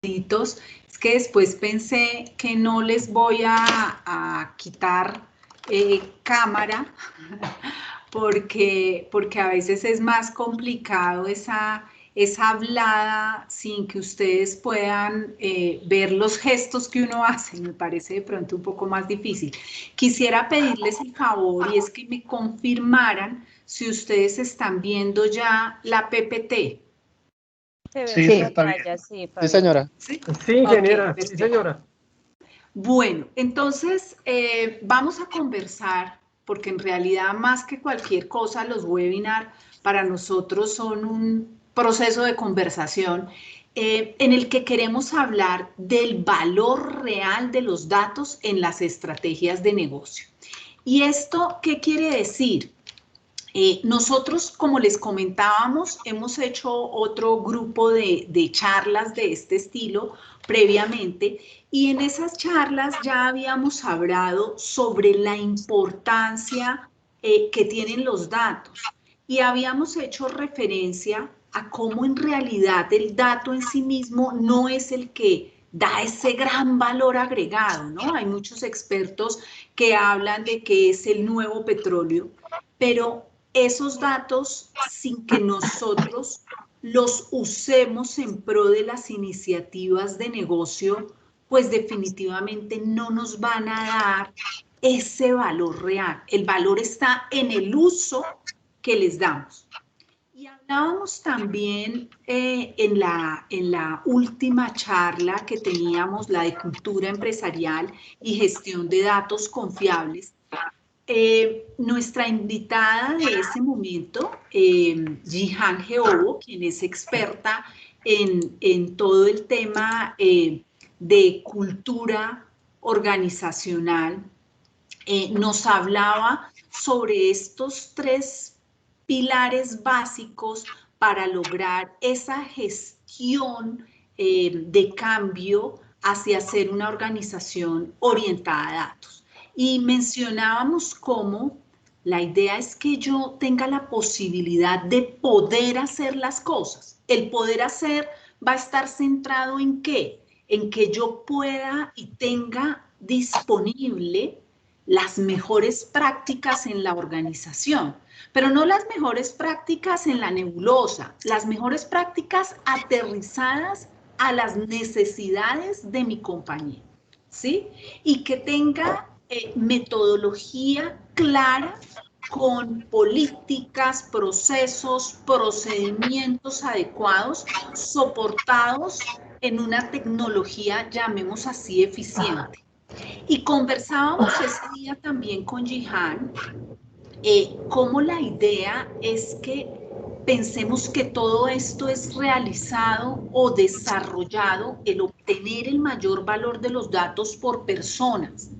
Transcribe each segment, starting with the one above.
Es que después pensé que no les voy a quitar cámara porque a veces es más complicado esa hablada sin que ustedes puedan ver los gestos que uno hace. Me parece de pronto un poco más difícil. Quisiera pedirles el favor y es que me confirmaran si ustedes están viendo ya la PPT. Se ve Sí, en está bien. pantalla, sí, Sí, Fabiola. señora. ¿Sí? Sí, ingeniera, Ok, sí, perfecto. señora. Bueno, entonces vamos a conversar, porque en realidad más que cualquier cosa, los webinars para nosotros son un proceso de conversación en el que queremos hablar del valor real de los datos en las estrategias de negocio. ¿Y esto qué quiere decir? Nosotros, como les comentábamos, hemos hecho otro grupo de charlas de este estilo previamente y en esas charlas ya habíamos hablado sobre la importancia que tienen los datos y habíamos hecho referencia a cómo en realidad el dato en sí mismo no es el que da ese gran valor agregado, ¿no? Hay muchos expertos que hablan de que es el nuevo petróleo, pero esos datos, sin que nosotros los usemos en pro de las iniciativas de negocio, pues definitivamente no nos van a dar ese valor real. El valor está en el uso que les damos. Y hablábamos también en la última charla que teníamos, la de cultura empresarial y gestión de datos confiables. Nuestra invitada de ese momento, Jihan Geobo, quien es experta en todo el tema de cultura organizacional, nos hablaba sobre estos 3 pilares básicos para lograr esa gestión de cambio hacia ser una organización orientada a datos. Y mencionábamos cómo la idea es que yo tenga la posibilidad de poder hacer las cosas. El poder hacer va a estar centrado en ¿qué? En que yo pueda y tenga disponible las mejores prácticas en la organización, pero no las mejores prácticas en la nebulosa, las mejores prácticas aterrizadas a las necesidades de mi compañía, ¿sí? Y que tenga metodología clara con políticas, procesos, procedimientos adecuados, soportados en una tecnología, llamemos así, eficiente. Y conversábamos ese día también con Jihan, cómo la idea es que pensemos que todo esto es realizado o desarrollado, el obtener el mayor valor de los datos por personas.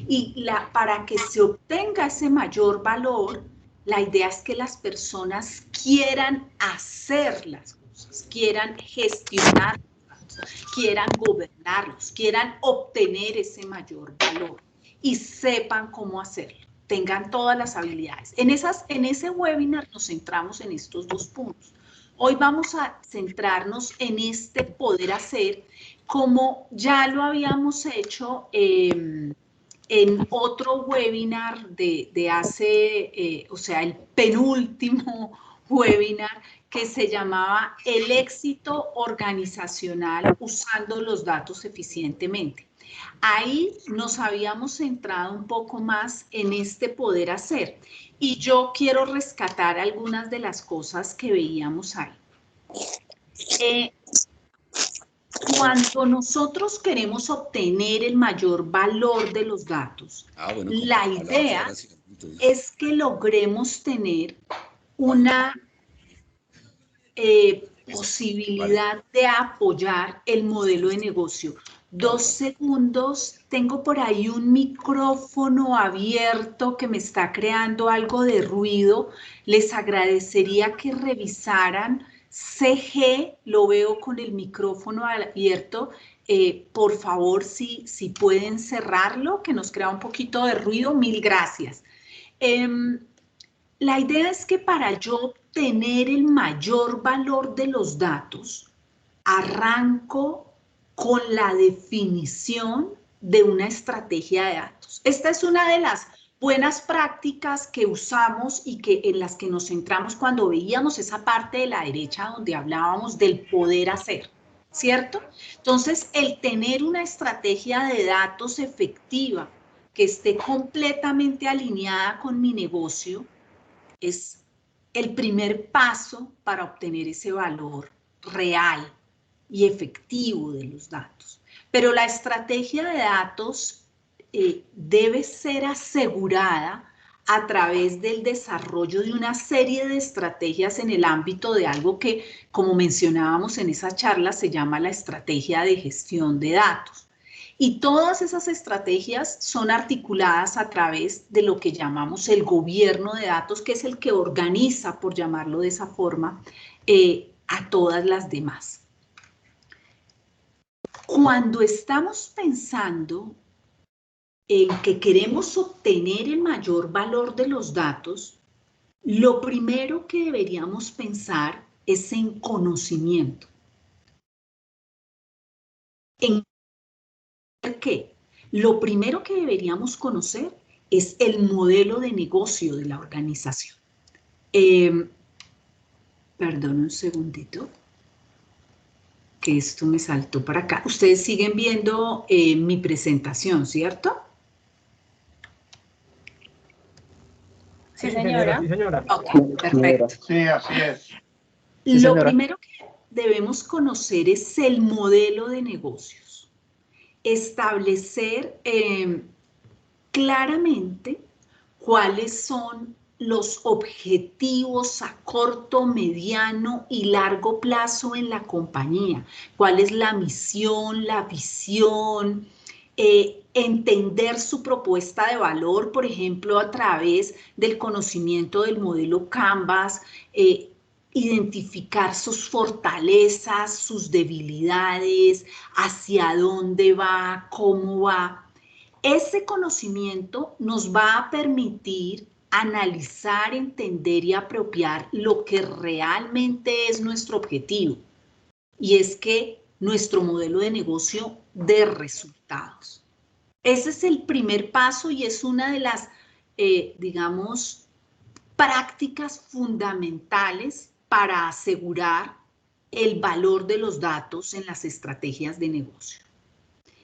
Y para que se obtenga ese mayor valor, la idea es que las personas quieran hacer las cosas, quieran gestionar, quieran gobernarlos, quieran obtener ese mayor valor y sepan cómo hacerlo, tengan todas las habilidades. En ese webinar nos centramos en estos 2 puntos. Hoy vamos a centrarnos en este poder hacer, como ya lo habíamos hecho en otro webinar de hace, o sea, el penúltimo webinar que se llamaba El éxito organizacional usando los datos eficientemente. Ahí nos habíamos centrado un poco más en este poder hacer y yo quiero rescatar algunas de las cosas que veíamos ahí. Cuando nosotros queremos obtener el mayor valor de los datos, la idea es que logremos tener una posibilidad de apoyar el modelo de negocio. 2 segundos, tengo por ahí un micrófono abierto que me está creando algo de ruido. Les agradecería que revisaran. CG, lo veo con el micrófono abierto. Por favor, si pueden cerrarlo, que nos crea un poquito de ruido. Mil gracias. La idea es que para yo obtener el mayor valor de los datos, arranco con la definición de una estrategia de datos. Esta es una de las buenas prácticas que usamos y en las que nos centramos cuando veíamos esa parte de la derecha donde hablábamos del poder hacer, ¿cierto? Entonces, el tener una estrategia de datos efectiva que esté completamente alineada con mi negocio es el primer paso para obtener ese valor real y efectivo de los datos. Pero la estrategia de datos debe ser asegurada a través del desarrollo de una serie de estrategias en el ámbito de algo que, como mencionábamos en esa charla, se llama la estrategia de gestión de datos. Y todas esas estrategias son articuladas a través de lo que llamamos el gobierno de datos, que es el que organiza, por llamarlo de esa forma, a todas las demás. Cuando estamos pensando en que queremos obtener el mayor valor de los datos, lo primero que deberíamos pensar es en conocimiento. ¿En qué? Lo primero que deberíamos conocer es el modelo de negocio de la organización. Perdón un segundito, que esto me saltó para acá. Ustedes siguen viendo mi presentación, ¿cierto? Sí, señora. Sí, señora. Ok, perfecto. Sí, así es. Lo primero que debemos conocer es el modelo de negocios. Establecer claramente cuáles son los objetivos a corto, mediano y largo plazo en la compañía. ¿Cuál es la misión, la visión? Entender su propuesta de valor, por ejemplo, a través del conocimiento del modelo Canvas, identificar sus fortalezas, sus debilidades, hacia dónde va, cómo va. Ese conocimiento nos va a permitir analizar, entender y apropiar lo que realmente es nuestro objetivo. Y es que nuestro modelo de negocio dé resultados. Ese es el primer paso y es una de las, digamos, prácticas fundamentales para asegurar el valor de los datos en las estrategias de negocio.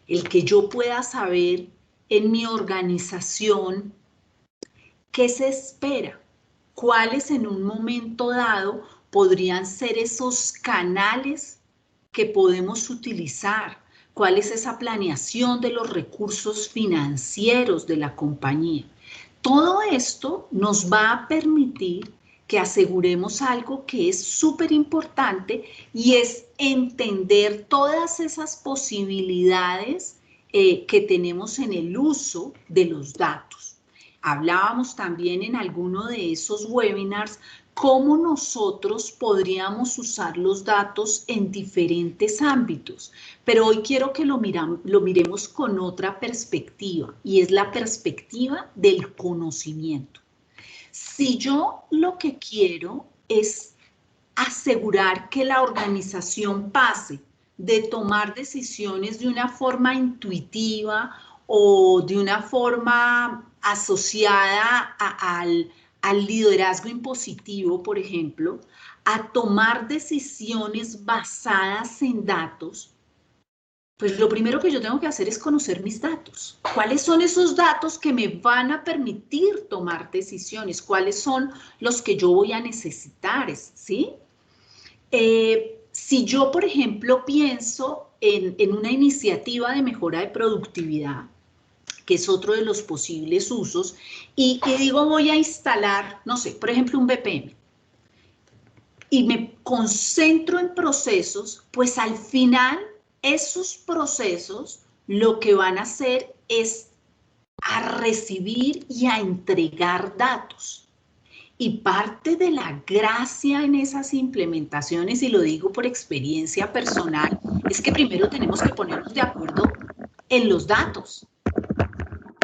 El que yo pueda saber en mi organización qué se espera, cuáles en un momento dado podrían ser esos canales que podemos utilizar, cuál es esa planeación de los recursos financieros de la compañía. Todo esto nos va a permitir que aseguremos algo que es súper importante y es entender todas esas posibilidades que tenemos en el uso de los datos. Hablábamos también en alguno de esos webinars cómo nosotros podríamos usar los datos en diferentes ámbitos, pero hoy quiero que lo miremos con otra perspectiva y es la perspectiva del conocimiento. Si yo lo que quiero es asegurar que la organización pase de tomar decisiones de una forma intuitiva o de una forma asociada al liderazgo impositivo, por ejemplo, a tomar decisiones basadas en datos, pues lo primero que yo tengo que hacer es conocer mis datos. ¿Cuáles son esos datos que me van a permitir tomar decisiones? ¿Cuáles son los que yo voy a necesitar? ¿Sí? Si yo, por ejemplo, pienso en una iniciativa de mejora de productividad, que es otro de los posibles usos, y digo voy a instalar, no sé, por ejemplo, un BPM, y me concentro en procesos, pues al final esos procesos lo que van a hacer es a recibir y a entregar datos. Y parte de la gracia en esas implementaciones, y lo digo por experiencia personal, es que primero tenemos que ponernos de acuerdo en los datos.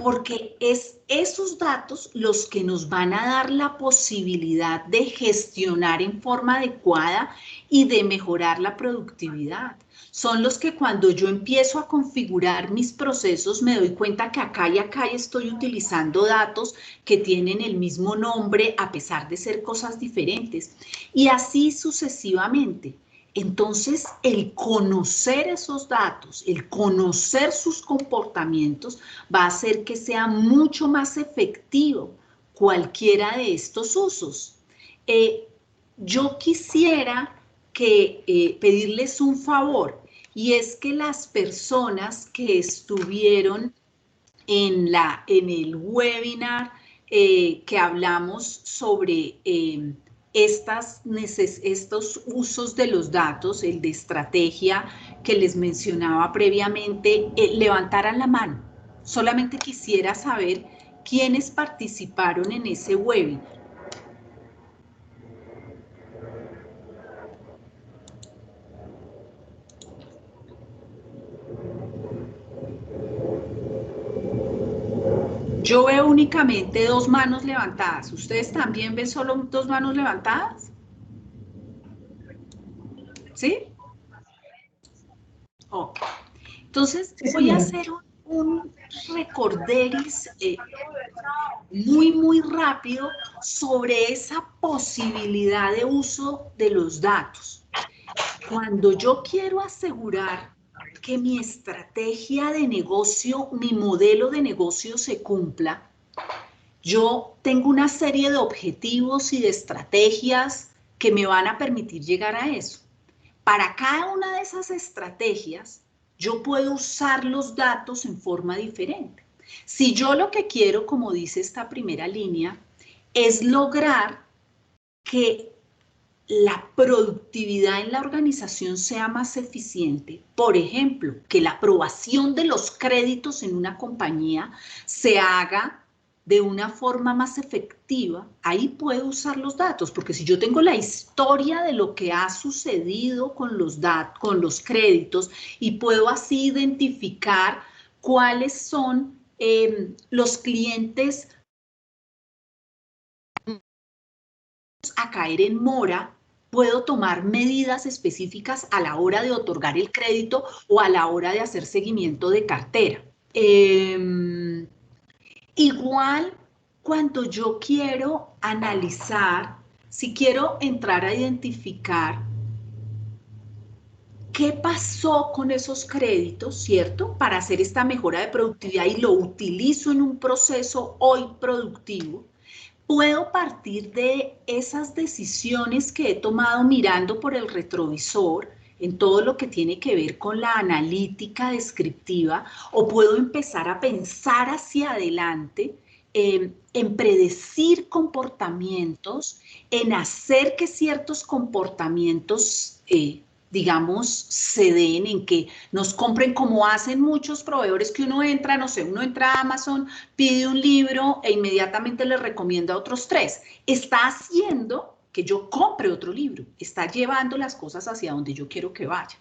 porque es esos datos los que nos van a dar la posibilidad de gestionar en forma adecuada y de mejorar la productividad. Son los que cuando yo empiezo a configurar mis procesos me doy cuenta que acá y acá estoy utilizando datos que tienen el mismo nombre a pesar de ser cosas diferentes. Y así sucesivamente. Entonces, el conocer esos datos, el conocer sus comportamientos, va a hacer que sea mucho más efectivo cualquiera de estos usos. Yo quisiera pedirles un favor, y es que las personas que estuvieron en el webinar que hablamos sobre estos usos de los datos, el de estrategia que les mencionaba previamente, levantaran la mano. Solamente quisiera saber quiénes participaron en ese webinar. Yo veo únicamente 2 manos levantadas. ¿Ustedes también ven solo 2 manos levantadas? ¿Sí? Ok. Entonces, sí, voy a hacer un recorderis muy rápido sobre esa posibilidad de uso de los datos. Cuando yo quiero asegurar que mi estrategia de negocio, mi modelo de negocio se cumpla, yo tengo una serie de objetivos y de estrategias que me van a permitir llegar a eso. Para cada una de esas estrategias, yo puedo usar los datos en forma diferente. Si yo lo que quiero, como dice esta primera línea, es lograr que la productividad en la organización sea más eficiente, por ejemplo, que la aprobación de los créditos en una compañía se haga de una forma más efectiva, ahí puedo usar los datos, porque si yo tengo la historia de lo que ha sucedido con los créditos y puedo así identificar cuáles son los clientes a caer en mora, puedo tomar medidas específicas a la hora de otorgar el crédito o a la hora de hacer seguimiento de cartera. Igual, cuando yo quiero analizar, si quiero entrar a identificar qué pasó con esos créditos, ¿cierto? Para hacer esta mejora de productividad y lo utilizo en un proceso hoy productivo, puedo partir de esas decisiones que he tomado mirando por el retrovisor en todo lo que tiene que ver con la analítica descriptiva, o puedo empezar a pensar hacia adelante en predecir comportamientos, en hacer que ciertos comportamientos digamos, se den, en que nos compren como hacen muchos proveedores que uno entra, no sé, uno entra a Amazon, pide un libro e inmediatamente le recomienda otros 3. Está haciendo que yo compre otro libro, está llevando las cosas hacia donde yo quiero que vayan.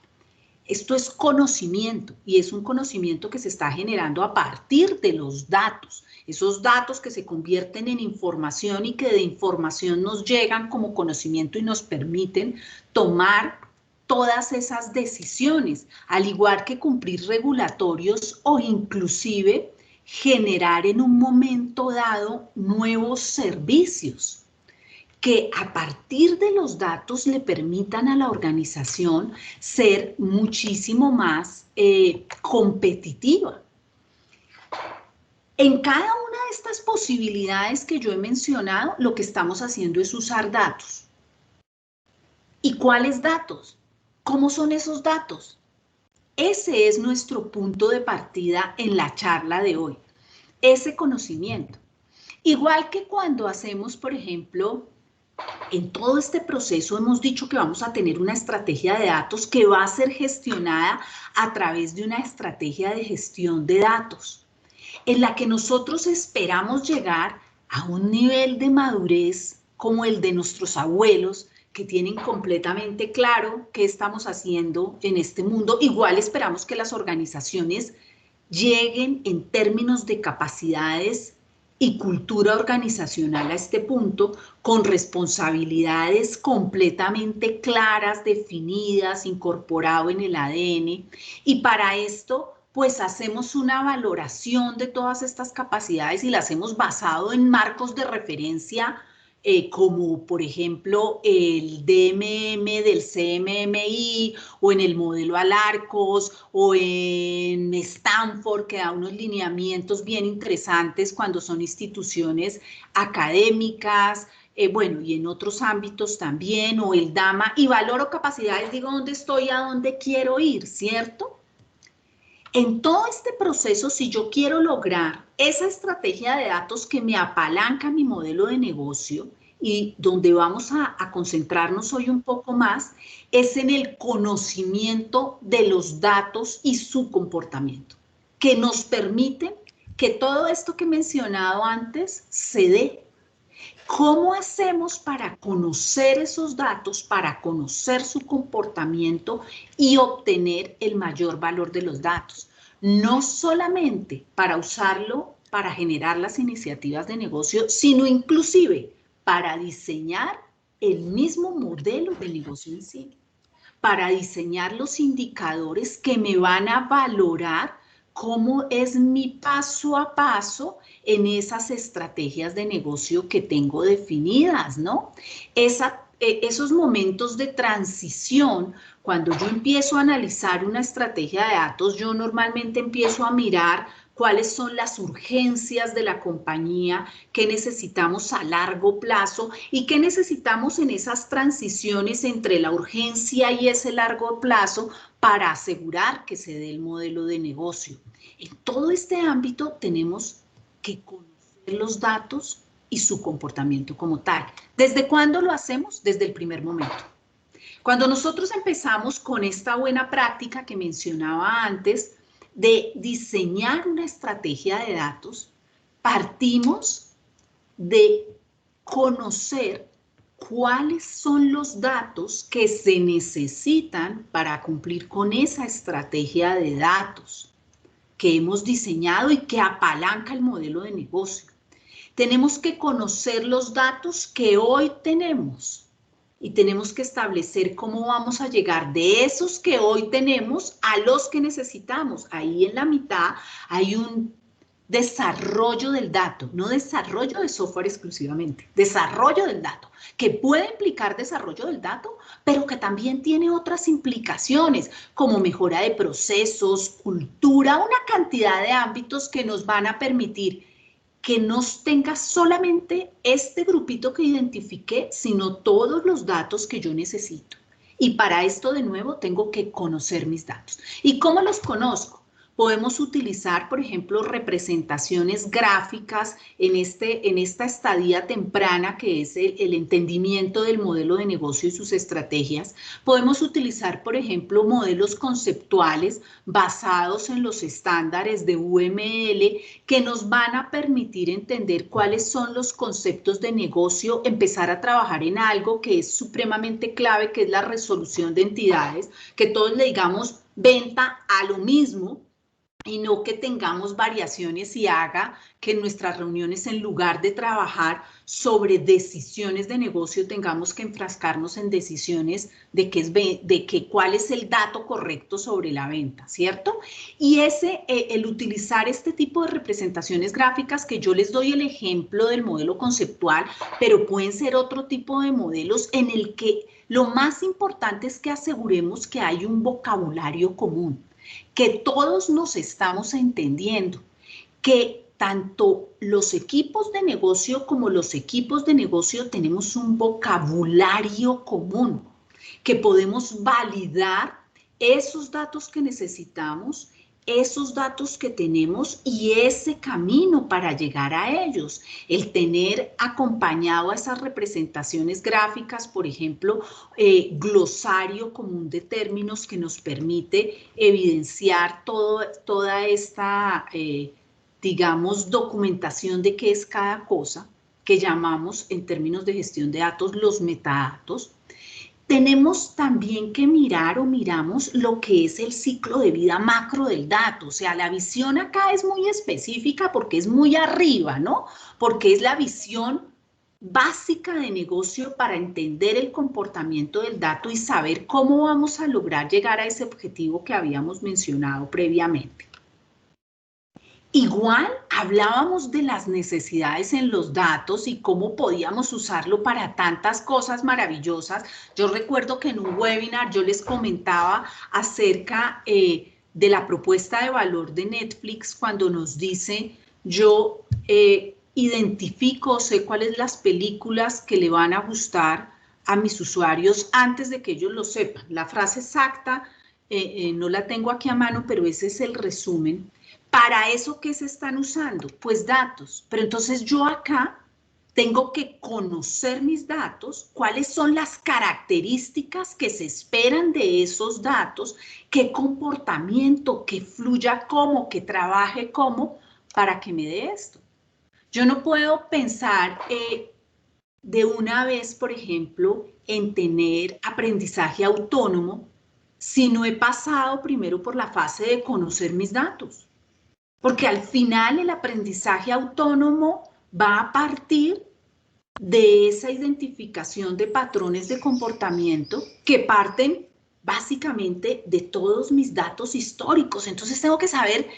Esto es conocimiento y es un conocimiento que se está generando a partir de los datos. Esos datos que se convierten en información y que de información nos llegan como conocimiento y nos permiten tomar todas esas decisiones, al igual que cumplir regulatorios o inclusive generar en un momento dado nuevos servicios que a partir de los datos le permitan a la organización ser muchísimo más competitiva. En cada una de estas posibilidades que yo he mencionado, lo que estamos haciendo es usar datos. ¿Y cuáles datos? ¿Cómo son esos datos? Ese es nuestro punto de partida en la charla de hoy, ese conocimiento. Igual que cuando hacemos, por ejemplo, en todo este proceso hemos dicho que vamos a tener una estrategia de datos que va a ser gestionada a través de una estrategia de gestión de datos, en la que nosotros esperamos llegar a un nivel de madurez como el de nuestros abuelos, que tienen completamente claro qué estamos haciendo en este mundo. Igual esperamos que las organizaciones lleguen en términos de capacidades y cultura organizacional a este punto, con responsabilidades completamente claras, definidas, incorporado en el ADN, y para esto pues hacemos una valoración de todas estas capacidades y las hemos basado en marcos de referencia como por ejemplo el DMM del CMMI o en el modelo Alarcos o en Stanford, que da unos lineamientos bien interesantes cuando son instituciones académicas, bueno, y en otros ámbitos también, o el DAMA, y valoro capacidades, digo dónde estoy, a dónde quiero ir, ¿cierto? En todo este proceso, si yo quiero lograr esa estrategia de datos que me apalanca mi modelo de negocio y donde vamos a concentrarnos hoy un poco más, es en el conocimiento de los datos y su comportamiento, que nos permiten que todo esto que he mencionado antes se dé. ¿Cómo hacemos para conocer esos datos, para conocer su comportamiento y obtener el mayor valor de los datos? No solamente para usarlo para generar las iniciativas de negocio, sino inclusive para diseñar el mismo modelo de negocio en sí, para diseñar los indicadores que me van a valorar cómo es mi paso a paso en esas estrategias de negocio que tengo definidas, ¿no? Esos momentos de transición, cuando yo empiezo a analizar una estrategia de datos, yo normalmente empiezo a mirar cuáles son las urgencias de la compañía, qué necesitamos a largo plazo y qué necesitamos en esas transiciones entre la urgencia y ese largo plazo para asegurar que se dé el modelo de negocio. En todo este ámbito tenemos que conocer los datos y su comportamiento como tal. ¿Desde cuándo lo hacemos? Desde el primer momento. Cuando nosotros empezamos con esta buena práctica que mencionaba antes de diseñar una estrategia de datos, partimos de conocer cuáles son los datos que se necesitan para cumplir con esa estrategia de datos que hemos diseñado y que apalanca el modelo de negocio. Tenemos que conocer los datos que hoy tenemos y tenemos que establecer cómo vamos a llegar de esos que hoy tenemos a los que necesitamos. Ahí en la mitad hay un desarrollo del dato, no desarrollo de software exclusivamente, desarrollo del dato, que puede implicar desarrollo del dato, pero que también tiene otras implicaciones, como mejora de procesos, cultura, una cantidad de ámbitos que nos van a permitir que no tenga solamente este grupito que identifiqué, sino todos los datos que yo necesito. Y para esto, de nuevo, tengo que conocer mis datos. ¿Y cómo los conozco? Podemos utilizar, por ejemplo, representaciones gráficas en esta estadía temprana que es el entendimiento del modelo de negocio y sus estrategias. Podemos utilizar, por ejemplo, modelos conceptuales basados en los estándares de UML que nos van a permitir entender cuáles son los conceptos de negocio, empezar a trabajar en algo que es supremamente clave, que es la resolución de entidades, que todos le digamos venta a lo mismo, y no que tengamos variaciones y haga que en nuestras reuniones, en lugar de trabajar sobre decisiones de negocio, tengamos que enfrascarnos en decisiones de cuál es el dato correcto sobre la venta, ¿cierto? Y el utilizar este tipo de representaciones gráficas, que yo les doy el ejemplo del modelo conceptual, pero pueden ser otro tipo de modelos en el que lo más importante es que aseguremos que hay un vocabulario común, que todos nos estamos entendiendo, que tanto los equipos de negocio como los equipos de negocio tenemos un vocabulario común, que podemos validar esos datos que necesitamos, esos datos que tenemos y ese camino para llegar a ellos. El tener acompañado a esas representaciones gráficas, por ejemplo, glosario común de términos que nos permite evidenciar toda esta, digamos, documentación de qué es cada cosa, que llamamos en términos de gestión de datos los metadatos. tenemos también que mirar o miramos lo que es el ciclo de vida macro del dato. O sea, la visión acá es muy específica porque es muy arriba, ¿no? Porque es la visión básica de negocio para entender el comportamiento del dato y saber cómo vamos a lograr llegar a ese objetivo que habíamos mencionado previamente. Igual hablábamos de las necesidades en los datos y cómo podíamos usarlo para tantas cosas maravillosas. Yo recuerdo que en un webinar yo les comentaba acerca de la propuesta de valor de Netflix cuando nos dice yo identifico, sé cuáles las películas que le van a gustar a mis usuarios antes de que ellos lo sepan. La frase exacta no la tengo aquí a mano, pero ese es el resumen. ¿Para eso qué se están usando? Pues datos. Pero entonces yo acá tengo que conocer mis datos, cuáles son las características que se esperan de esos datos, qué comportamiento, que fluya cómo, que trabaje cómo, para que me dé esto. Yo no puedo pensar de una vez, por ejemplo, en tener aprendizaje autónomo si no he pasado primero por la fase de conocer mis datos. Porque al final el aprendizaje autónomo va a partir de esa identificación de patrones de comportamiento que parten básicamente de todos mis datos históricos. Entonces tengo que saber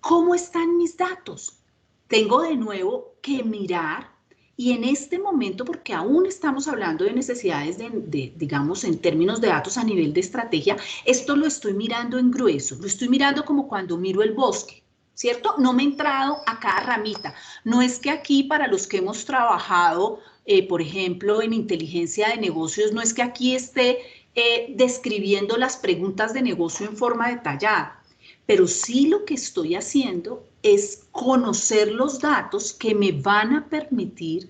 cómo están mis datos. Tengo de nuevo que mirar y en este momento, porque aún estamos hablando de necesidades digamos, en términos de datos a nivel de estrategia, esto lo estoy mirando en grueso, lo estoy mirando como cuando miro el bosque. ¿Cierto? No me he entrado a cada ramita. No es que aquí para los que hemos trabajado, por ejemplo, en inteligencia de negocios, no es que aquí esté describiendo las preguntas de negocio en forma detallada, pero sí lo que estoy haciendo es conocer los datos que me van a permitir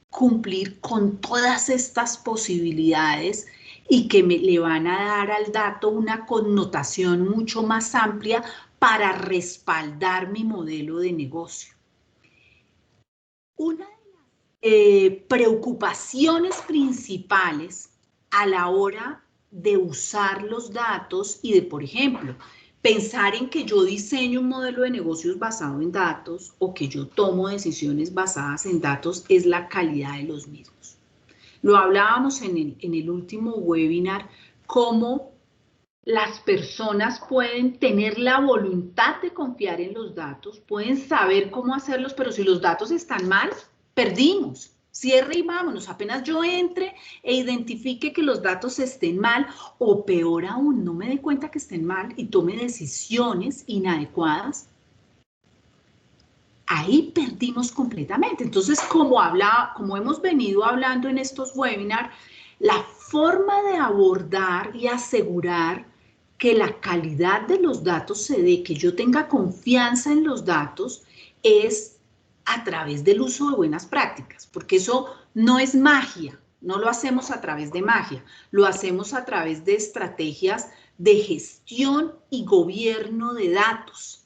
cumplir con todas estas posibilidades y que le van a dar al dato una connotación mucho más amplia para respaldar mi modelo de negocio. Una de las preocupaciones principales a la hora de usar los datos y de, por ejemplo, pensar en que yo diseño un modelo de negocios basado en datos o que yo tomo decisiones basadas en datos es la calidad de los mismos. Lo hablábamos en el último webinar, cómo las personas pueden tener la voluntad de confiar en los datos, pueden saber cómo hacerlos, pero si los datos están mal, perdimos. Cierre y vámonos. Apenas yo entre e identifique que los datos estén mal, o peor aún, no me dé cuenta que estén mal y tome decisiones inadecuadas, ahí perdimos completamente. Entonces, como hemos venido hablando en estos webinars, la forma de abordar y asegurar que la calidad de los datos se dé, que yo tenga confianza en los datos, es a través del uso de buenas prácticas, porque eso no es magia, no lo hacemos a través de magia, lo hacemos a través de estrategias de gestión y gobierno de datos.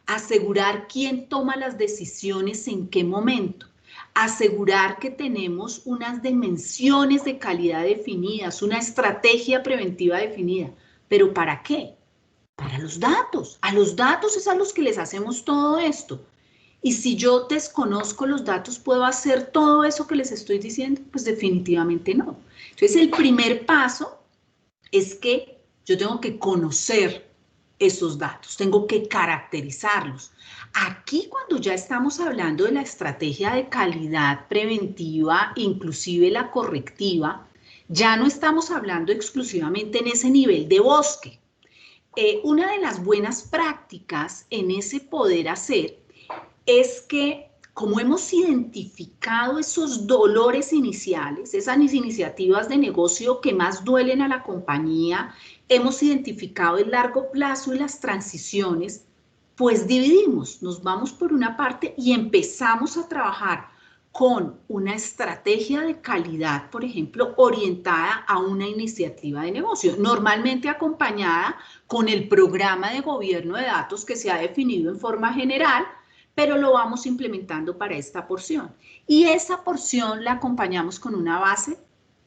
Asegurar quién toma las decisiones en qué momento, asegurar que tenemos unas dimensiones de calidad definidas, una estrategia preventiva definida. ¿Pero para qué? Para los datos. A los datos es a los que les hacemos todo esto. Y si yo desconozco los datos, ¿puedo hacer todo eso que les estoy diciendo? Pues definitivamente no. Entonces el primer paso es que yo tengo que conocer esos datos, tengo que caracterizarlos. Aquí cuando ya estamos hablando de la estrategia de calidad preventiva, inclusive la correctiva, ya no estamos hablando exclusivamente en ese nivel de bosque. Una de las buenas prácticas en ese poder hacer es que como hemos identificado esos dolores iniciales, esas iniciativas de negocio que más duelen a la compañía, hemos identificado el largo plazo y las transiciones, pues dividimos, nos vamos por una parte y empezamos a trabajar con una estrategia de calidad, por ejemplo, orientada a una iniciativa de negocio, normalmente acompañada con el programa de gobierno de datos que se ha definido en forma general, pero lo vamos implementando para esta porción. Y esa porción la acompañamos con una base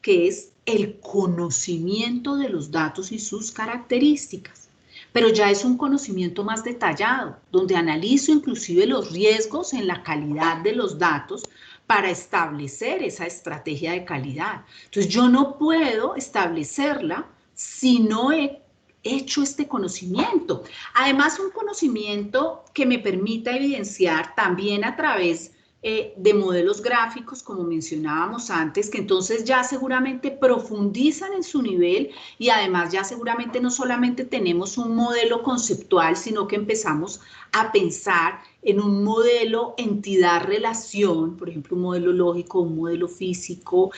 que es el conocimiento de los datos y sus características. Pero ya es un conocimiento más detallado, donde analizo inclusive los riesgos en la calidad de los datos para establecer esa estrategia de calidad. Entonces, yo no puedo establecerla si no he hecho este conocimiento. Además, un conocimiento que me permita evidenciar también a través de modelos gráficos, como mencionábamos antes, que entonces ya seguramente profundizan en su nivel y además ya seguramente no solamente tenemos un modelo conceptual, sino que empezamos a pensar en un modelo entidad-relación, por ejemplo, un modelo lógico, un modelo físico,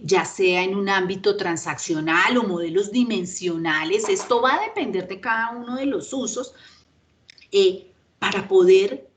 ya sea en un ámbito transaccional o modelos dimensionales. Esto va a depender de cada uno de los usos para poder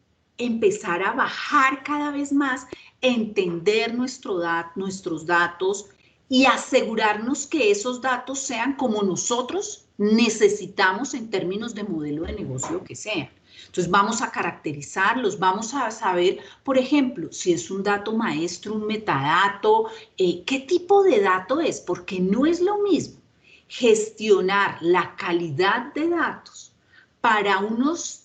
empezar a bajar cada vez más, entender nuestros datos y asegurarnos que esos datos sean como nosotros necesitamos en términos de modelo de negocio que sean. Entonces vamos a caracterizarlos, vamos a saber, por ejemplo, si es un dato maestro, un metadato, qué tipo de dato es, porque no es lo mismo gestionar la calidad de datos para unos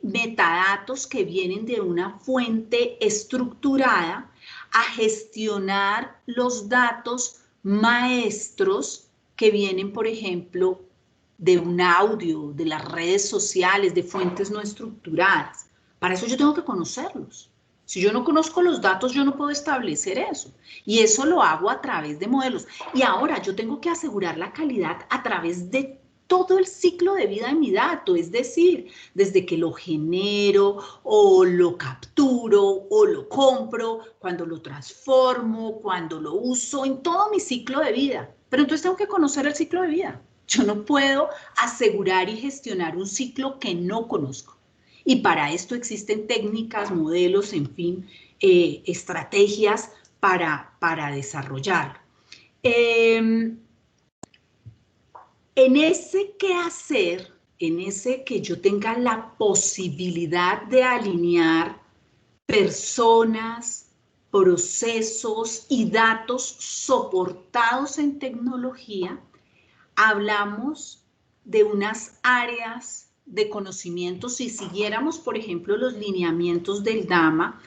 metadatos que vienen de una fuente estructurada a gestionar los datos maestros que vienen, por ejemplo, de un audio, de las redes sociales, de fuentes no estructuradas. Para eso yo tengo que conocerlos. Si yo no conozco los datos, yo no puedo establecer eso. Y eso lo hago a través de modelos. Y ahora yo tengo que asegurar la calidad a través de todo el ciclo de vida de mi dato, es decir, desde que lo genero o lo capturo o lo compro, cuando lo transformo, cuando lo uso, en todo mi ciclo de vida. Pero entonces tengo que conocer el ciclo de vida. Yo no puedo asegurar y gestionar un ciclo que no conozco. Y para esto existen técnicas, modelos, en fin, estrategias para desarrollarlo. En ese quehacer, en ese que yo tenga la posibilidad de alinear personas, procesos y datos soportados en tecnología, hablamos de unas áreas de conocimiento. Si siguiéramos, por ejemplo, los lineamientos del DAMA,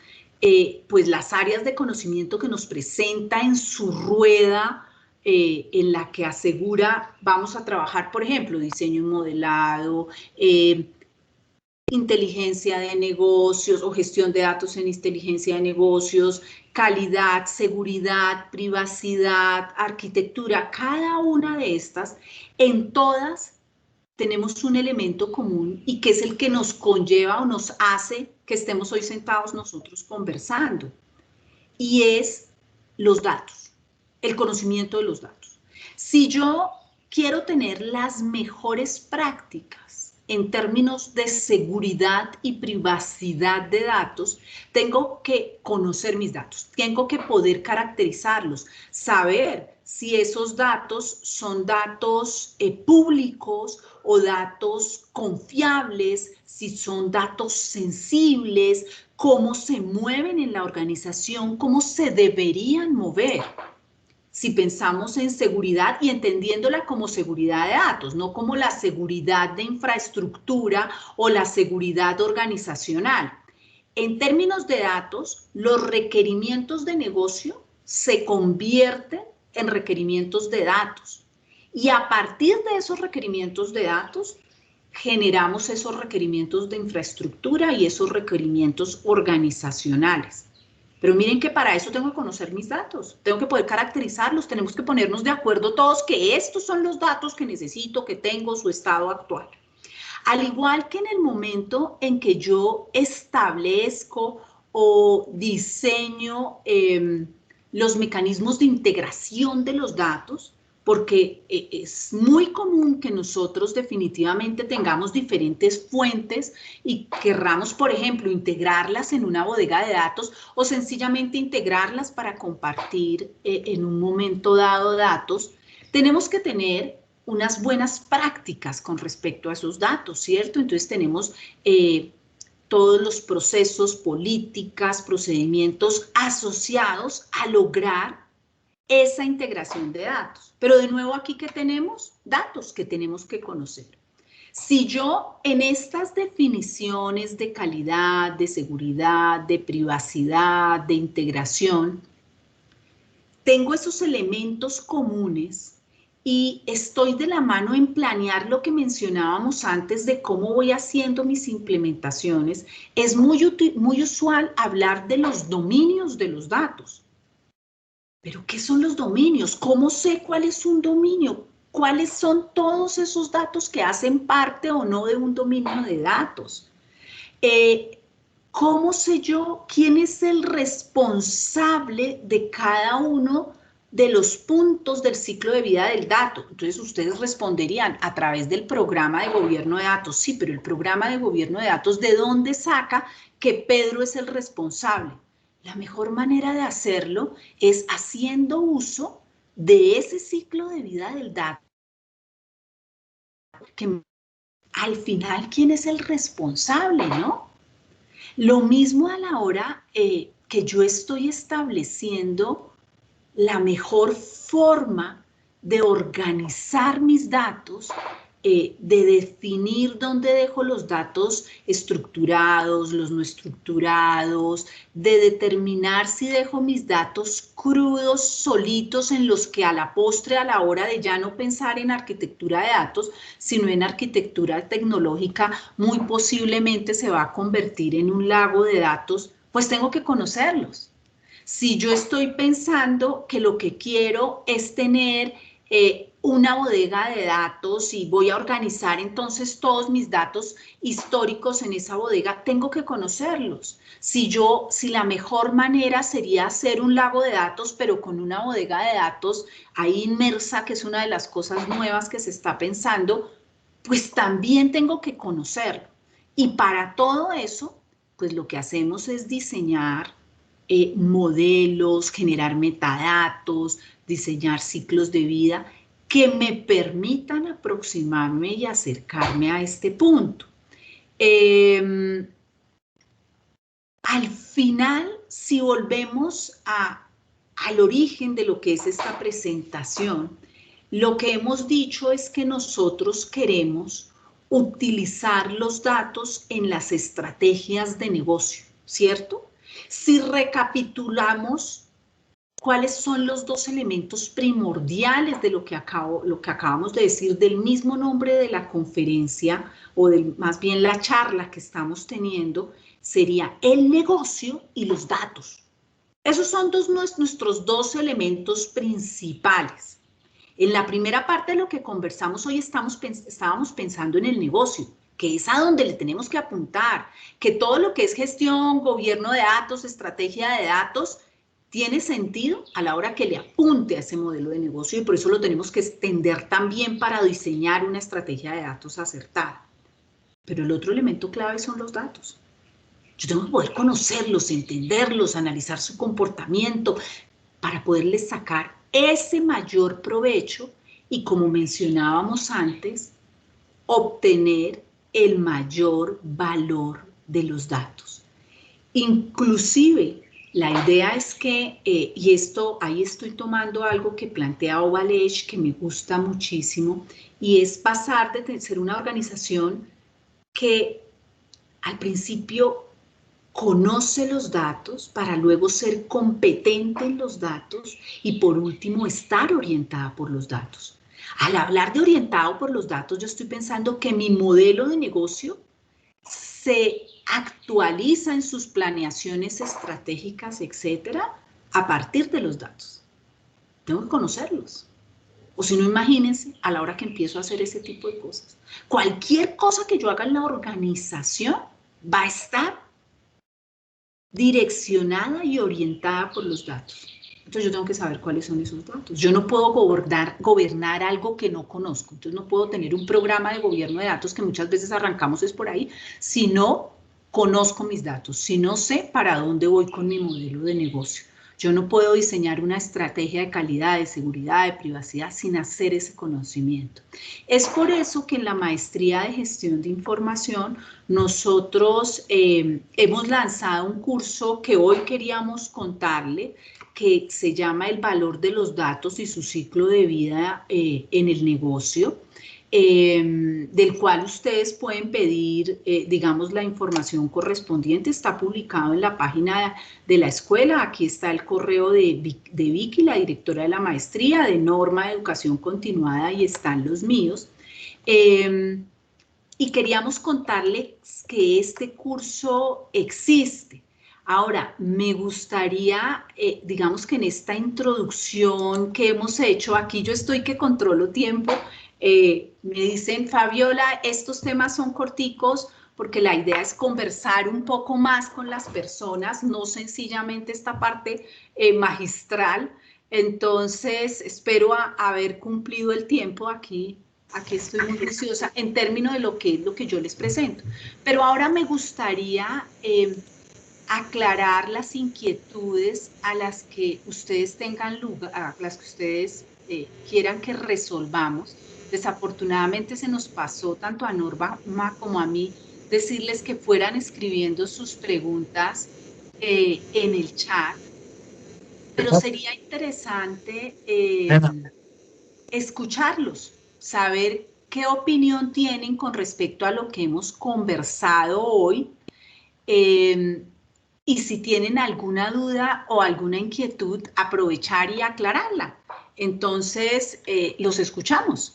pues las áreas de conocimiento que nos presenta en su rueda, en la que asegura, vamos a trabajar, por ejemplo, diseño y modelado, inteligencia de negocios o gestión de datos en inteligencia de negocios, calidad, seguridad, privacidad, arquitectura, cada una de estas, en todas tenemos un elemento común y que es el que nos conlleva o nos hace que estemos hoy sentados nosotros conversando, y es los datos, el conocimiento de los datos. Si yo quiero tener las mejores prácticas en términos de seguridad y privacidad de datos, tengo que conocer mis datos, tengo que poder caracterizarlos, saber si esos datos son datos públicos o datos confiables, si son datos sensibles, cómo se mueven en la organización, cómo se deberían mover. Si pensamos en seguridad y entendiéndola como seguridad de datos, no como la seguridad de infraestructura o la seguridad organizacional. En términos de datos, los requerimientos de negocio se convierten en requerimientos de datos. Y a partir de esos requerimientos de datos, generamos esos requerimientos de infraestructura y esos requerimientos organizacionales. Pero miren que para eso tengo que conocer mis datos, tengo que poder caracterizarlos, tenemos que ponernos de acuerdo todos que estos son los datos que necesito, que tengo, su estado actual. Al igual que en el momento en que yo establezco o diseño los mecanismos de integración de los datos, porque es muy común que nosotros definitivamente tengamos diferentes fuentes y querramos, por ejemplo, integrarlas en una bodega de datos o sencillamente integrarlas para compartir en un momento dado datos. Tenemos que tener unas buenas prácticas con respecto a esos datos, ¿cierto? Entonces tenemos todos los procesos, políticas, procedimientos asociados a lograr esa integración de datos. Pero de nuevo aquí, ¿qué tenemos? Datos que tenemos que conocer. Si yo en estas definiciones de calidad, de seguridad, de privacidad, de integración, tengo esos elementos comunes y estoy de la mano en planear lo que mencionábamos antes de cómo voy haciendo mis implementaciones, es muy usual hablar de los dominios de los datos. ¿Pero qué son los dominios? ¿Cómo sé cuál es un dominio? ¿Cuáles son todos esos datos que hacen parte o no de un dominio de datos? ¿Cómo sé yo quién es el responsable de cada uno de los puntos del ciclo de vida del dato? Entonces ustedes responderían a través del programa de gobierno de datos. Sí, pero el programa de gobierno de datos, ¿de dónde saca que Pedro es el responsable? La mejor manera de hacerlo es haciendo uso de ese ciclo de vida del dato. Que al final, ¿quién es el responsable, no? Lo mismo a la hora que yo estoy estableciendo la mejor forma de organizar mis datos, de definir dónde dejo los datos estructurados, los no estructurados, de determinar si dejo mis datos crudos, solitos, en los que a la postre, a la hora de ya no pensar en arquitectura de datos, sino en arquitectura tecnológica, muy posiblemente se va a convertir en un lago de datos, pues tengo que conocerlos. Si yo estoy pensando que lo que quiero es tener una bodega de datos y voy a organizar entonces todos mis datos históricos en esa bodega, tengo que conocerlos. Si la mejor manera sería hacer un lago de datos, pero con una bodega de datos ahí inmersa, que es una de las cosas nuevas que se está pensando, pues también tengo que conocerlo. Y para todo eso, pues lo que hacemos es diseñar modelos, generar metadatos, diseñar ciclos de vida que me permitan aproximarme y acercarme a este punto. Al final, si volvemos al origen de lo que es esta presentación, lo que hemos dicho es que nosotros queremos utilizar los datos en las estrategias de negocio, ¿cierto? Si recapitulamos cuáles son los dos elementos primordiales de lo que acabamos de decir, del mismo nombre de la conferencia, o más bien la charla que estamos teniendo, sería el negocio y los datos. Esos son nuestros dos elementos principales. En la primera parte de lo que conversamos hoy estábamos pensando en el negocio, que es a donde le tenemos que apuntar, que todo lo que es gestión, gobierno de datos, estrategia de datos, tiene sentido a la hora que le apunte a ese modelo de negocio, y por eso lo tenemos que extender también para diseñar una estrategia de datos acertada. Pero el otro elemento clave son los datos. Yo tengo que poder conocerlos, entenderlos, analizar su comportamiento para poderles sacar ese mayor provecho y, como mencionábamos antes, obtener el mayor valor de los datos. Inclusive, la idea es que, y ahí estoy tomando algo que plantea Ovalech, que me gusta muchísimo, y es pasar de ser una organización que al principio conoce los datos para luego ser competente en los datos y por último estar orientada por los datos. Al hablar de orientado por los datos, yo estoy pensando que mi modelo de negocio se actualiza en sus planeaciones estratégicas, etcétera, a partir de los datos. Tengo que conocerlos. O si no, imagínense a la hora que empiezo a hacer ese tipo de cosas. Cualquier cosa que yo haga en la organización va a estar direccionada y orientada por los datos. Entonces yo tengo que saber cuáles son esos datos. Yo no puedo gobernar algo que no conozco. Entonces no puedo tener un programa de gobierno de datos, que muchas veces arrancamos es por ahí, si no conozco mis datos, si no sé para dónde voy con mi modelo de negocio. Yo no puedo diseñar una estrategia de calidad, de seguridad, de privacidad sin hacer ese conocimiento. Es por eso que en la maestría de gestión de información nosotros hemos lanzado un curso que hoy queríamos contarle, que se llama El valor de los datos y su ciclo de vida en el negocio, del cual ustedes pueden pedir, digamos, la información correspondiente. Está publicado en la página de la escuela. Aquí está el correo de Vicky, la directora de la maestría, de Norma de Educación Continuada, y están los míos. Y queríamos contarles que este curso existe. Ahora, me gustaría, digamos que en esta introducción que hemos hecho, aquí yo estoy que controlo tiempo, me dicen, Fabiola, estos temas son corticos porque la idea es conversar un poco más con las personas, no sencillamente esta parte magistral. Entonces, espero haber cumplido el tiempo aquí. Aquí estoy muy juiciosa en términos de lo que yo les presento. Pero ahora me gustaría aclarar las inquietudes a las que ustedes tengan lugar, a las que ustedes quieran que resolvamos. Desafortunadamente se nos pasó tanto a Norma como a mí decirles que fueran escribiendo sus preguntas en el chat, pero sería interesante escucharlos, saber qué opinión tienen con respecto a lo que hemos conversado hoy, y si tienen alguna duda o alguna inquietud, aprovechar y aclararla. Entonces, los escuchamos.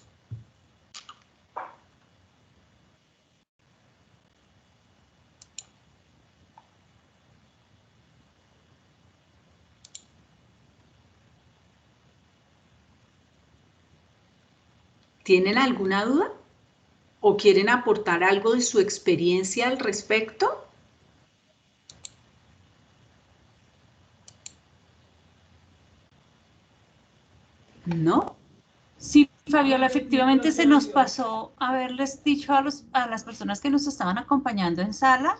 ¿Tienen alguna duda? ¿O quieren aportar algo de su experiencia al respecto? ¿No? Sí, Fabiola, efectivamente se nos pasó haberles dicho a las personas que nos estaban acompañando en sala,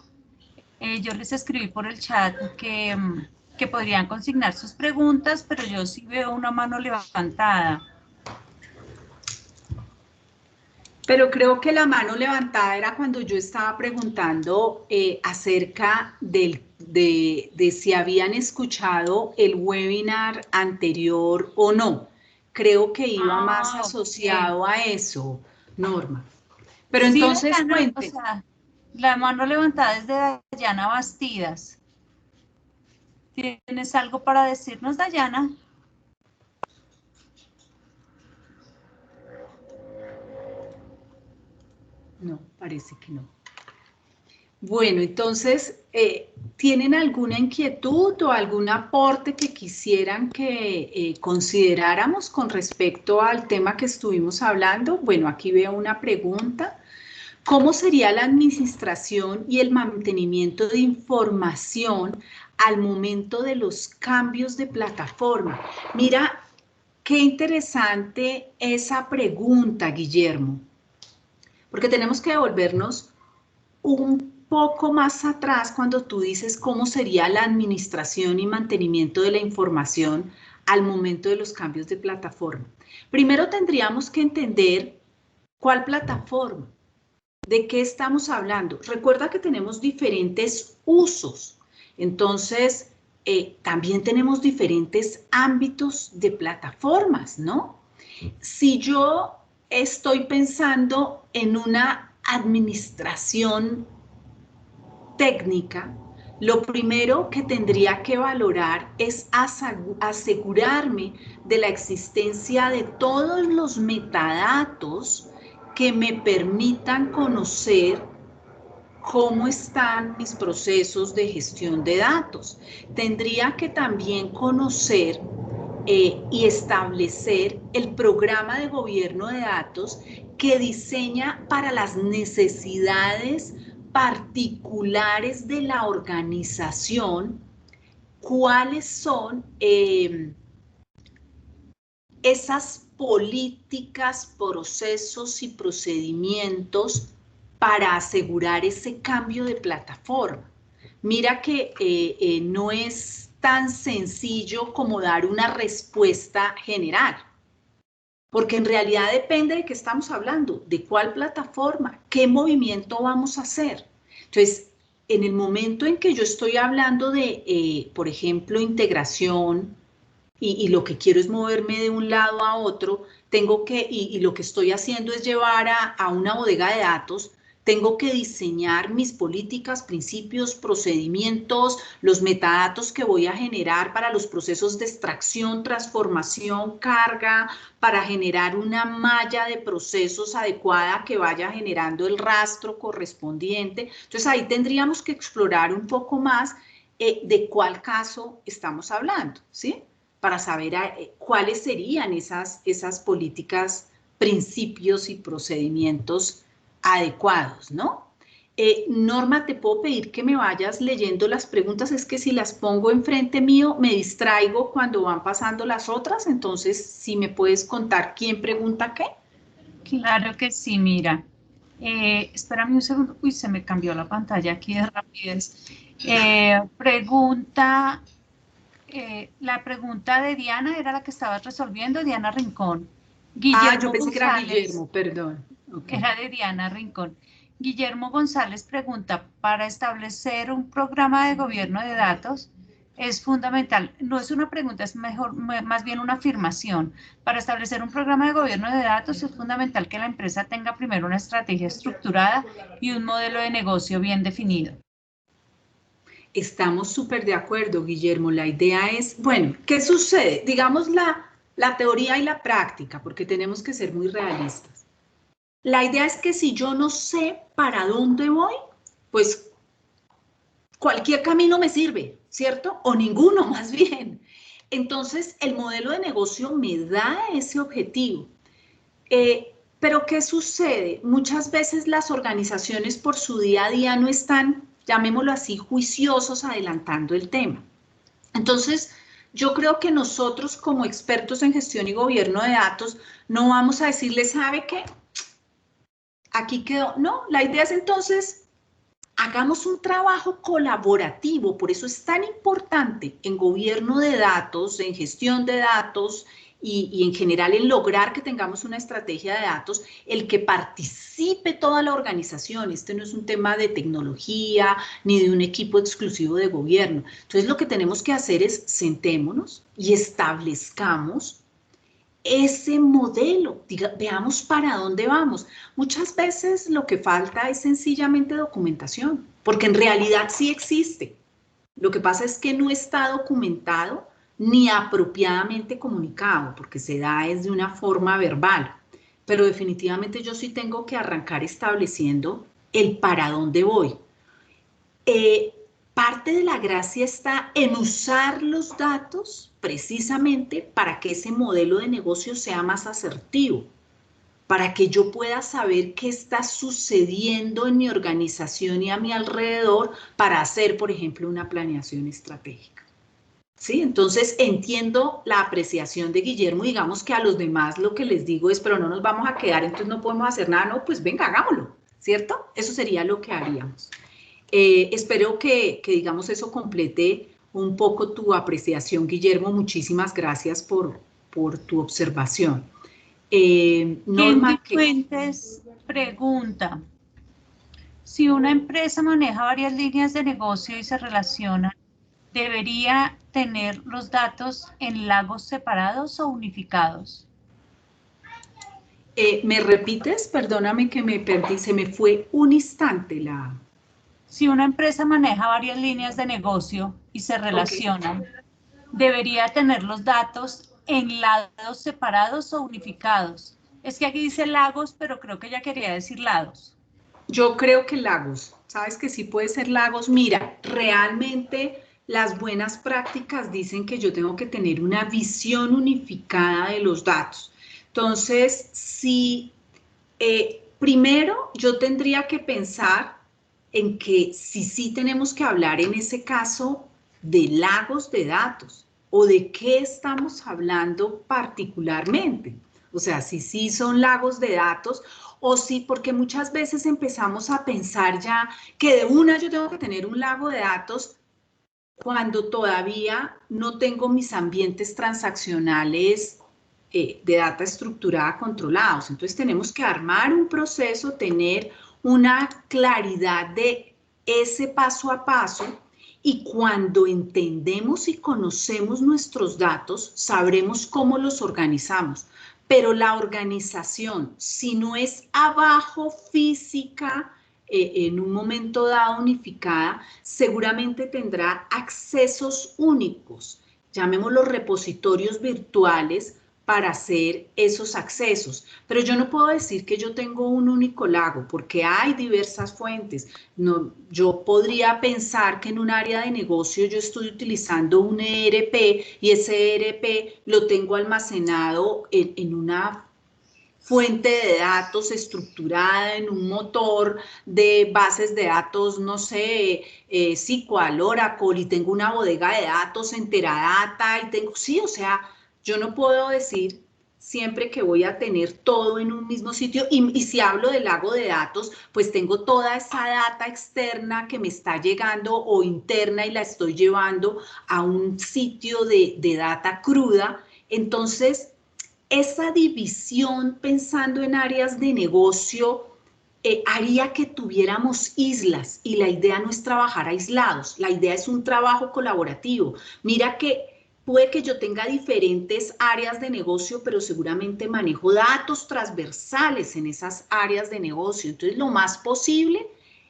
yo les escribí por el chat que podrían consignar sus preguntas, pero yo sí veo una mano levantada. Pero creo que la mano levantada era cuando yo estaba preguntando acerca de si habían escuchado el webinar anterior o no. Creo que iba más asociado a eso, Norma. Pero sí, entonces, Dayana, cuente. O sea, la mano levantada es de Dayana Bastidas. ¿Tienes algo para decirnos, Dayana? No, parece que no. Bueno, entonces, ¿tienen alguna inquietud o algún aporte que quisieran que consideráramos con respecto al tema que estuvimos hablando? Bueno, aquí veo una pregunta. ¿Cómo sería la administración y el mantenimiento de información al momento de los cambios de plataforma? Mira, qué interesante esa pregunta, Guillermo, porque tenemos que devolvernos un poco más atrás cuando tú dices cómo sería la administración y mantenimiento de la información al momento de los cambios de plataforma. Primero tendríamos que entender cuál plataforma, de qué estamos hablando. Recuerda que tenemos diferentes usos, entonces también tenemos diferentes ámbitos de plataformas, ¿no? Si yo estoy pensando en una administración técnica, lo primero que tendría que valorar es asegurarme de la existencia de todos los metadatos que me permitan conocer cómo están mis procesos de gestión de datos. Tendría que también conocer y establecer el programa de gobierno de datos que diseña para las necesidades particulares de la organización, cuáles son esas políticas, procesos y procedimientos para asegurar ese cambio de plataforma. Mira que no es tan sencillo como dar una respuesta general, porque en realidad depende de qué estamos hablando, de cuál plataforma, qué movimiento vamos a hacer. Entonces, en el momento en que yo estoy hablando de, por ejemplo, integración, y lo que quiero es moverme de un lado a otro, tengo que, y lo que estoy haciendo es llevar a una bodega de datos, tengo que diseñar mis políticas, principios, procedimientos, los metadatos que voy a generar para los procesos de extracción, transformación, carga, para generar una malla de procesos adecuada que vaya generando el rastro correspondiente. Entonces ahí tendríamos que explorar un poco más de cuál caso estamos hablando, ¿sí? Para saber cuáles serían esas políticas, principios y procedimientos adecuados, ¿no? Norma, te puedo pedir que me vayas leyendo las preguntas, es que si las pongo enfrente mío me distraigo cuando van pasando las otras, entonces si me puedes contar quién pregunta qué. Claro que sí, mira. Espérame un segundo, uy, se me cambió la pantalla aquí de rapidez. La pregunta de Diana era la que estabas resolviendo, Diana Rincón. Guillermo yo pensé González, que era Guillermo, perdón. Okay. Era de Diana Rincón. Guillermo González pregunta, para establecer un programa de gobierno de datos, es fundamental, no es una pregunta, es mejor, más bien una afirmación. Para establecer un programa de gobierno de datos es fundamental que la empresa tenga primero una estrategia estructurada y un modelo de negocio bien definido. Estamos súper de acuerdo, Guillermo. La idea es, bueno, ¿qué sucede? Digamos la teoría y la práctica, porque tenemos que ser muy realistas. La idea es que si yo no sé para dónde voy, pues cualquier camino me sirve, ¿cierto? O ninguno, más bien. Entonces, el modelo de negocio me da ese objetivo. Pero, ¿qué sucede? Muchas veces las organizaciones por su día a día no están, llamémoslo así, juiciosos adelantando el tema. Entonces, yo creo que nosotros como expertos en gestión y gobierno de datos no vamos a decirle, ¿sabe qué? Aquí quedó. No, la idea es entonces, hagamos un trabajo colaborativo, por eso es tan importante en gobierno de datos, en gestión de datos y en general en lograr que tengamos una estrategia de datos, el que participe toda la organización. Este no es un tema de tecnología ni de un equipo exclusivo de gobierno. Entonces lo que tenemos que hacer es sentémonos y establezcamos ese modelo, veamos para dónde vamos. Muchas veces lo que falta es sencillamente documentación, porque en realidad sí existe. Lo que pasa es que no está documentado ni apropiadamente comunicado, porque se da de una forma verbal. Pero definitivamente yo sí tengo que arrancar estableciendo el para dónde voy. Parte de la gracia está en usar los datos precisamente para que ese modelo de negocio sea más asertivo, para que yo pueda saber qué está sucediendo en mi organización y a mi alrededor para hacer, por ejemplo, una planeación estratégica. ¿Sí? Entonces entiendo la apreciación de Guillermo, digamos que a los demás lo que les digo es, pero no nos vamos a quedar, entonces no podemos hacer nada, no, pues venga, hagámoslo, ¿cierto? Eso sería lo que haríamos. Espero que, digamos, eso complete un poco tu apreciación, Guillermo. Muchísimas gracias por tu observación. Norma, Fuentes pregunta, si una empresa maneja varias líneas de negocio y se relaciona, ¿debería tener los datos en lagos separados o unificados? ¿Me repites? Perdóname que me perdí, se me fue un instante la... Si una empresa maneja varias líneas de negocio y se relacionan, ¿debería tener los datos en lagos separados o unificados? Es que aquí dice lagos, pero creo que ella quería decir lados. Yo creo que lagos, sabes que sí puede ser lagos. Mira, realmente las buenas prácticas dicen que yo tengo que tener una visión unificada de los datos. Entonces, si primero yo tendría que pensar en que sí tenemos que hablar en ese caso de lagos de datos o de qué estamos hablando particularmente. O sea, si sí son lagos de datos o sí, porque muchas veces empezamos a pensar ya que de una yo tengo que tener un lago de datos cuando todavía no tengo mis ambientes transaccionales de data estructurada controlados. Entonces tenemos que armar un proceso, tener una claridad de ese paso a paso Y cuando entendemos y conocemos nuestros datos, sabremos cómo los organizamos. Pero la organización, si no es abajo física, en un momento dado unificada, seguramente tendrá accesos únicos, llamémoslos repositorios virtuales, para hacer esos accesos. Pero yo no puedo decir que yo tengo un único lago, porque hay diversas fuentes. No, yo podría pensar que en un área de negocio yo estoy utilizando un ERP y ese ERP lo tengo almacenado en una fuente de datos estructurada en un motor de bases de datos, no sé, SQL, Oracle, y tengo una bodega de datos en Teradata, y tengo, sí, o sea, yo no puedo decir siempre que voy a tener todo en un mismo sitio, y si hablo del lago de datos, pues tengo toda esa data externa que me está llegando o interna y la estoy llevando a un sitio de data cruda. Entonces, esa división pensando en áreas de negocio haría que tuviéramos islas, y la idea no es trabajar aislados, la idea es un trabajo colaborativo. Mira que puede que yo tenga diferentes áreas de negocio, pero seguramente manejo datos transversales en esas áreas de negocio. Entonces, lo más posible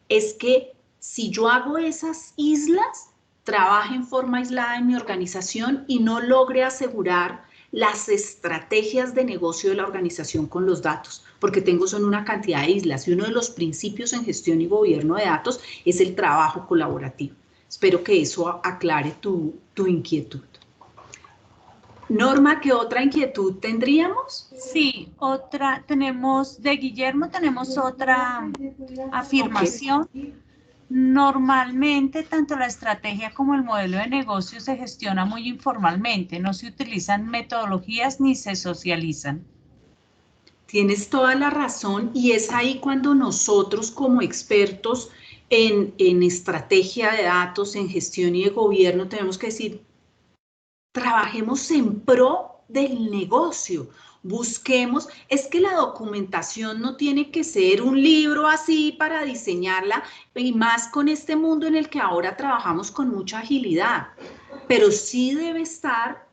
es que si yo hago esas islas, trabaje en forma aislada en mi organización y no logre asegurar las estrategias de negocio de la organización con los datos, porque tengo son una cantidad de islas, y uno de los principios en gestión y gobierno de datos es el trabajo colaborativo. Espero que eso aclare tu inquietud. Norma, ¿qué otra inquietud tendríamos? Sí, tenemos de Guillermo, tenemos otra afirmación. Okay. Normalmente, tanto la estrategia como el modelo de negocio se gestiona muy informalmente, no se utilizan metodologías ni se socializan. Tienes toda la razón, y es ahí cuando nosotros como expertos en estrategia de datos, en gestión y de gobierno, tenemos que decir, trabajemos en pro del negocio. Busquemos, es que la documentación no tiene que ser un libro así para diseñarla, y más con este mundo en el que ahora trabajamos con mucha agilidad, pero sí debe estar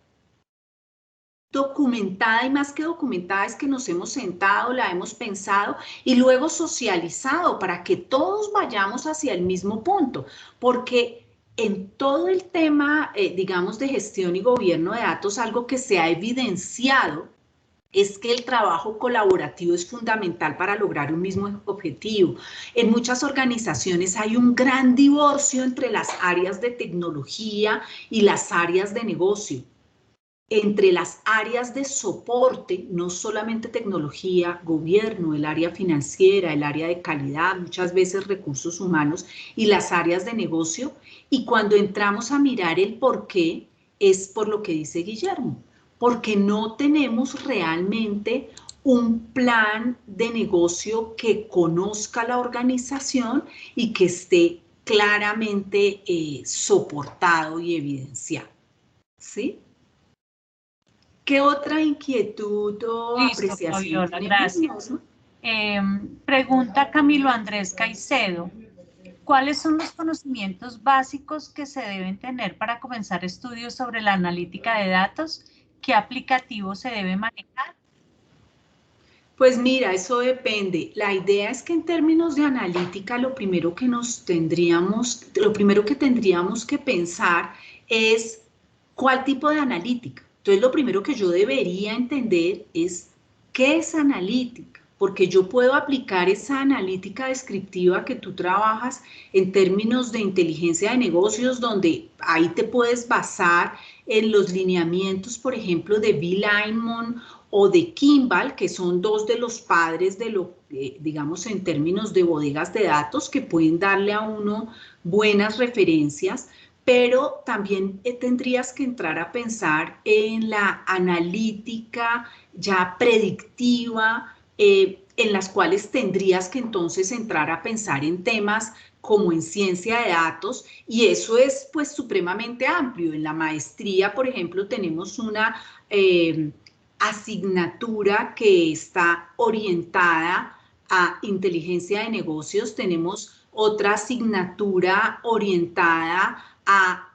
documentada, y más que documentada es que nos hemos sentado, la hemos pensado y luego socializado para que todos vayamos hacia el mismo punto, porque en todo el tema, digamos, de gestión y gobierno de datos, algo que se ha evidenciado es que el trabajo colaborativo es fundamental para lograr un mismo objetivo. En muchas organizaciones hay un gran divorcio entre las áreas de tecnología y las áreas de negocio. Entre las áreas de soporte, no solamente tecnología, gobierno, el área financiera, el área de calidad, muchas veces recursos humanos, y las áreas de negocio. Y cuando entramos a mirar el por qué, es por lo que dice Guillermo, porque no tenemos realmente un plan de negocio que conozca la organización y que esté claramente soportado y evidenciado. ¿Sí? ¿Qué otra inquietud o apreciación Fabiola, gracias. Pregunta Camilo Andrés Caicedo. ¿Cuáles son los conocimientos básicos que se deben tener para comenzar estudios sobre la analítica de datos? ¿Qué aplicativo se debe manejar? Pues mira, eso depende. La idea es que en términos de analítica, lo primero que tendríamos que pensar es cuál tipo de analítica. Entonces, lo primero que yo debería entender es qué es analítica, porque yo puedo aplicar esa analítica descriptiva que tú trabajas en términos de inteligencia de negocios, donde ahí te puedes basar en los lineamientos, por ejemplo, de Bill Aymon o de Kimball, que son dos de los padres de lo, digamos, en términos de bodegas de datos, que pueden darle a uno buenas referencias. Pero también tendrías que entrar a pensar en la analítica ya predictiva, en las cuales tendrías que entonces entrar a pensar en temas como en ciencia de datos, y eso es pues supremamente amplio. En la maestría, por ejemplo, tenemos una asignatura que está orientada a inteligencia de negocios, tenemos otra asignatura orientada a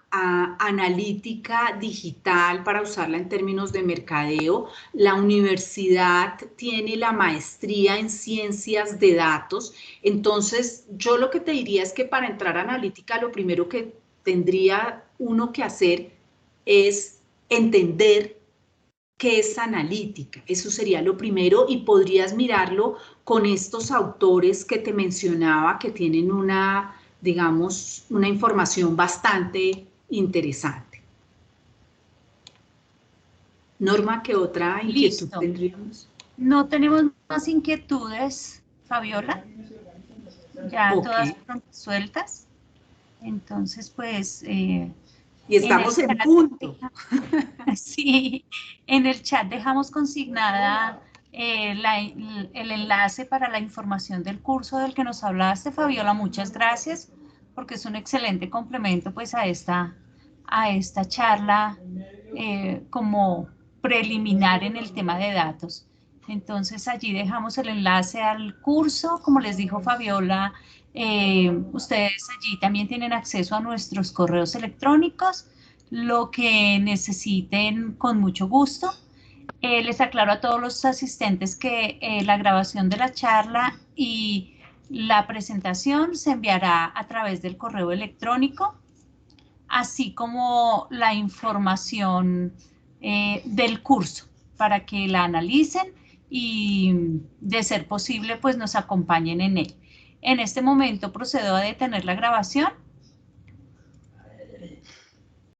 analítica digital para usarla en términos de mercadeo. La universidad tiene la maestría en ciencias de datos. Entonces, yo lo que te diría es que para entrar a analítica, lo primero que tendría uno que hacer es entender qué es analítica. Eso sería lo primero y podrías mirarlo con estos autores que te mencionaba que tienen una, digamos, una información bastante interesante. Norma, ¿qué otra inquietud tendríamos? No tenemos más inquietudes, Fabiola. Ya todas fueron sueltas. Entonces, pues... y estamos en punto. Sí, en el chat dejamos consignada el enlace para la información del curso del que nos hablaste, Fabiola. Muchas gracias, porque es un excelente complemento pues a esta charla como preliminar en el tema de datos. Entonces allí dejamos el enlace al curso. Como les dijo Fabiola, ustedes allí también tienen acceso a nuestros correos electrónicos, lo que necesiten con mucho gusto. Les aclaro a todos los asistentes que la grabación de la charla y la presentación se enviará a través del correo electrónico, así como la información del curso para que la analicen y, de ser posible, pues nos acompañen en él. En este momento procedo a detener la grabación